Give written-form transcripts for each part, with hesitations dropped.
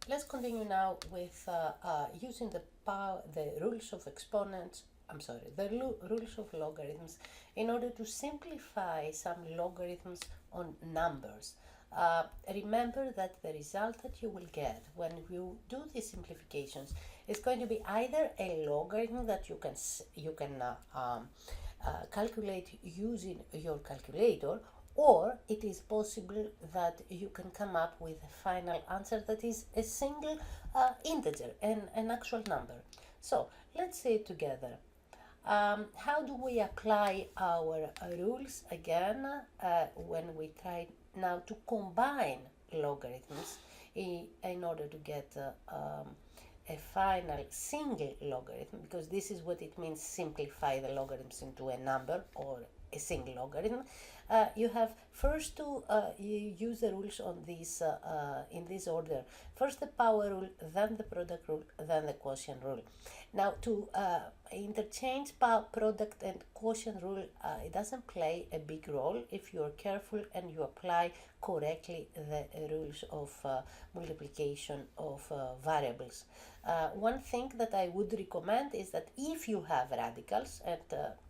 let's continue now with using the rules of exponents, rules of logarithms in order to simplify some logarithms on numbers. Remember that the result that you will get when you do these simplifications is going to be either a logarithm that you can calculate using your calculator, or it is possible that you can come up with a final answer that is a single integer, an actual number. So let's say it together. How do we apply our rules again when we try now to combine logarithms in order to get a final single logarithm, because this is what it means, simplify the logarithms into a number or a single logarithm. You have first to use the rules on this in this order. First the power rule, then the product rule, then the quotient rule. Now to interchange product and quotient rule, it doesn't play a big role if you are careful and you apply correctly the rules of multiplication of variables. One thing that I would recommend is that if you have radicals, and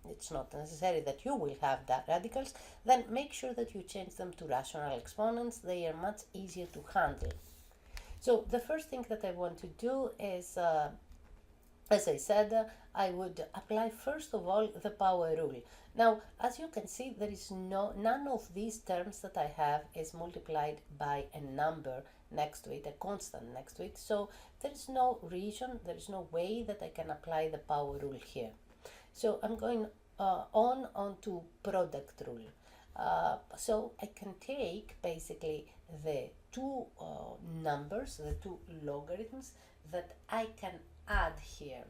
it's not necessary that you will have that radicals, then make sure that you change them to rational exponents. They are much easier to handle. So the first thing that I want to do is, as I said, I would apply first of all the power rule. Now, as you can see, there is none of these terms that I have is multiplied by a number next to it, a constant next to it. So there is no reason, there is no way that I can apply the power rule here. So I'm going on to product rule. So I can take basically the two numbers, the two logarithms that I can add here.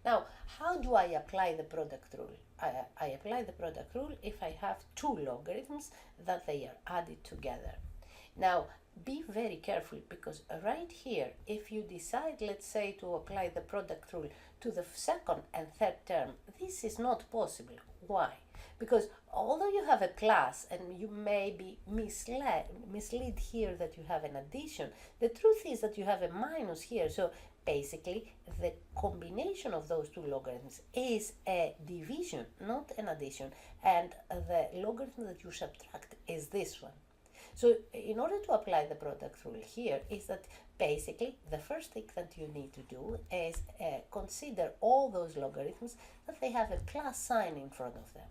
Now, how do I apply the product rule? I apply the product rule if I have two logarithms that they are added together. Now, be very careful, because right here, if you decide, let's say, to apply the product rule to the second and third term, this is not possible. Why? Because although you have a plus and you may be misled here that you have an addition, the truth is that you have a minus here. So basically, the combination of those two logarithms is a division, not an addition, and the logarithm that you subtract is this one. So in order to apply the product rule here is that basically the first thing that you need to do is consider all those logarithms that they have a plus sign in front of them.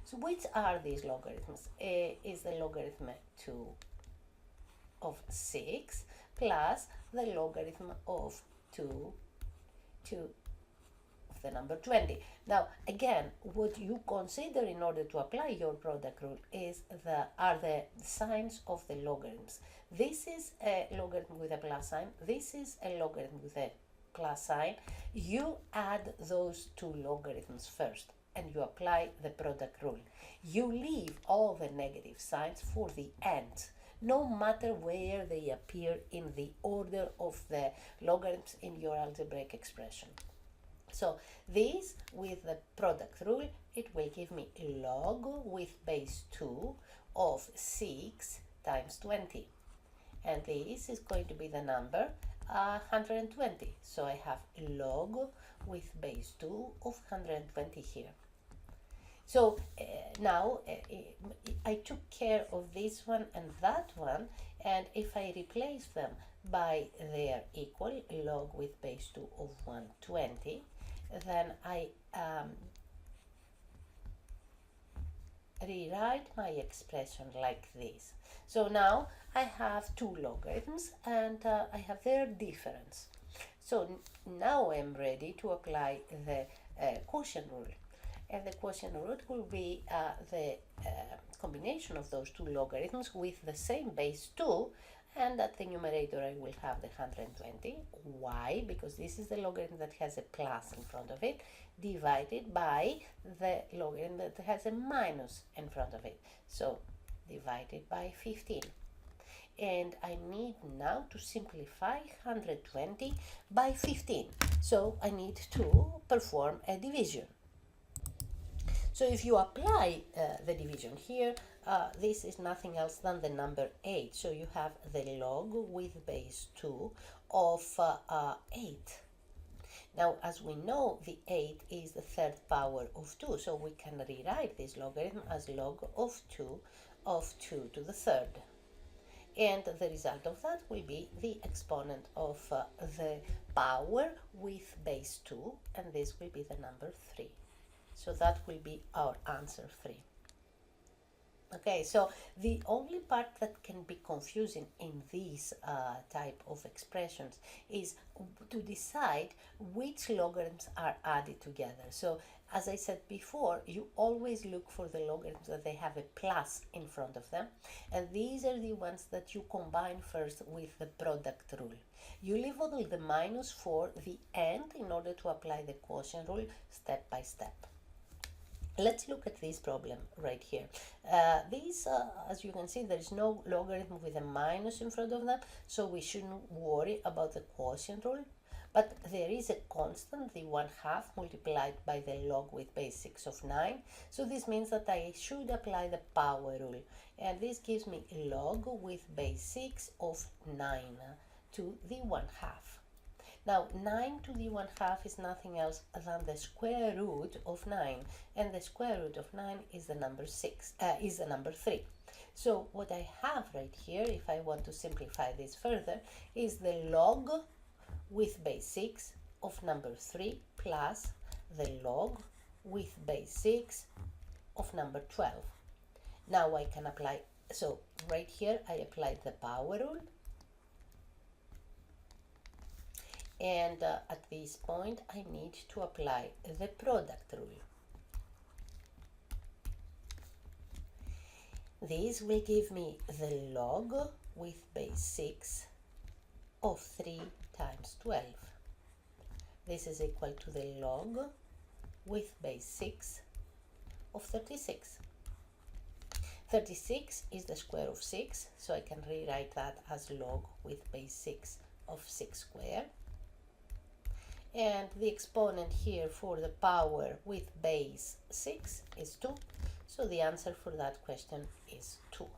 So which are these logarithms? Is the logarithm of 6 plus the logarithm of 2 of the number 20. Now again, what you consider in order to apply your product rule are the signs of the logarithms. This is a logarithm with a plus sign, this is a logarithm with a plus sign. You add those two logarithms first and you apply the product rule. You leave all the negative signs for the end, no matter where they appear in the order of the logarithms in your algebraic expression. So this, with the product rule, it will give me log with base 2 of 6 times 20. And this is going to be the number 120. So I have log with base 2 of 120 here. So now I took care of this one and that one, and if I replace them by their equal, log with base 2 of 120, then I rewrite my expression like this. So now I have two logarithms and I have their difference. So now I'm ready to apply the quotient rule. And the quotient rule will be the combination of those two logarithms with the same base 2, and at the numerator I will have the 120. Why? Because this is the logarithm that has a plus in front of it, divided by the logarithm that has a minus in front of it. So divided by 15. And I need now to simplify 120 by 15. So I need to perform a division. So if you apply the division here, this is nothing else than the number 8. So you have the log with base 2 of 8. Now, as we know, the 8 is the third power of 2, so we can rewrite this logarithm as log of 2 to the third. And the result of that will be the exponent of the power with base 2, and this will be the number 3. So that will be our answer 3. Okay, so the only part that can be confusing in these type of expressions is to decide which logarithms are added together. So as I said before, you always look for the logarithms that they have a plus in front of them, and these are the ones that you combine first with the product rule. You leave all the minus for the end in order to apply the quotient rule step by step. Let's look at this problem right here. As you can see, there is no logarithm with a minus in front of them, so we shouldn't worry about the quotient rule. But there is a constant, the 1/2 multiplied by the log with base 6 of 9. So this means that I should apply the power rule. And this gives me log with base 6 of 9 to the 1/2. Now, 9 to the 1/2 is nothing else than the square root of 9, and the square root of 9 is the number 3. So what I have right here, if I want to simplify this further, is the log with base 6 of number 3 plus the log with base 6 of number 12. Now I can apply, so right here I applied the power rule. And at this point, I need to apply the product rule. This will give me the log with base 6 of 3 times 12. This is equal to the log with base 6 of 36. 36 is the square of 6, so I can rewrite that as log with base 6 of 6 squared. And the exponent here for the power with base 6 is 2. So the answer for that question is 2.